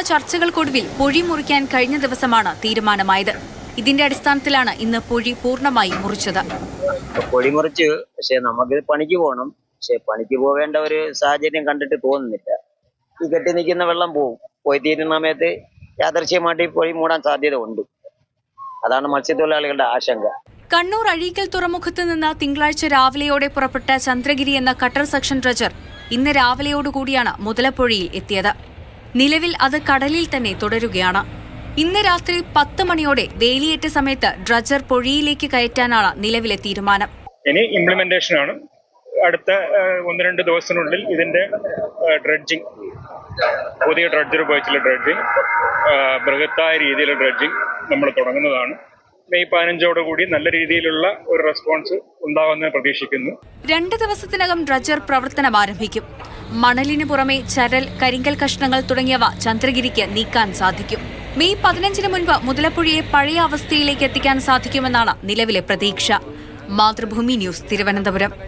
ചർച്ചകൾക്കൊടുവിൽ പൊഴി മുറിക്കാൻ കഴിഞ്ഞ ദിവസമാണ് തീരുമാനമായത്. ഇതിന്റെ അടിസ്ഥാനത്തിലാണ് ഇന്ന് പൊഴി പൂർണ്ണമായി മുറിച്ചത്. പൊഴി മുറിച്ച്, പക്ഷെ നമുക്ക് പണിക്ക് പോകണം. പക്ഷെ പണിക്ക് പോവേണ്ട ഒരു സാഹചര്യം കണ്ടിട്ട് തോന്നുന്നില്ല. ഈ കെട്ടി നിൽക്കുന്ന വെള്ളം പോയി തീരുന്ന സമയത്ത് യാദൃശ്യമായിട്ട് പൊഴി മൂടാൻ സാധ്യത ഉണ്ട്. അതാണ് മത്സ്യത്തൊഴിലാളികളുടെ ആശങ്ക. കണ്ണൂർ അഴീക്കൽ തുറമുഖത്ത് നിന്ന് തിങ്കളാഴ്ച രാവിലെയോടെ പുറപ്പെട്ട ചന്ദ്രഗിരി എന്ന കട്ടർ സെക്ഷൻ ഡ്രജർ ഇന്ന് രാവിലെയോടുകൂടിയാണ് മുതലപ്പുഴയിൽ എത്തിയത്. നിലവിൽ അത് കടലിൽ തന്നെ തുടരുകയാണ്. ഇന്ന് രാത്രി 10 മണിയോടെ വേലിയേറ്റ സമയത്ത് ഡ്രജർ പൊഴിയിലേക്ക് കയറ്റാനാണ് നിലവിലെ തീരുമാനം. ഇനി ഇംപ്ലിമെന്റേഷൻ ആണ്. അടുത്ത 1-2 ദിവസത്തിനുള്ളിൽ ഇതിന്റെ ഡ്രഡ്ജിങ്, പുതിയ ഡ്രഡ്ജർ ഉപയോഗിച്ചുള്ള ഡ്രഡ്ജിങ്, ബൃഹത്തായ രീതിയിലുള്ള ഡ്രഡ്ജിങ് നമ്മൾ തുടങ്ങുന്നതാണ്. മെയ് 15ഓടുകൂടി നല്ല രീതിയിലുള്ള ഒരു റെസ്പോൺസ് ഉണ്ടാവുമെന്ന് പ്രതീക്ഷിക്കുന്നു. 2 ദിവസത്തിനകം ഡ്രജർ പ്രവർത്തനം ആരംഭിക്കും. മണലിന് പുറമെ ചരൽ, കരിങ്കൽ കഷ്ണങ്ങൾ തുടങ്ങിയവ ചന്ദ്രഗിരിക്ക് നീക്കാൻ സാധിക്കും. മെയ് 15-ന് മുൻപ് മുതലപ്പുഴയെ പഴയ അവസ്ഥയിലേക്ക് എത്തിക്കാൻ സാധിക്കുമെന്നാണ് നിലവിലെ പ്രതീക്ഷ. മാതൃഭൂമി ന്യൂസ്, തിരുവനന്തപുരം.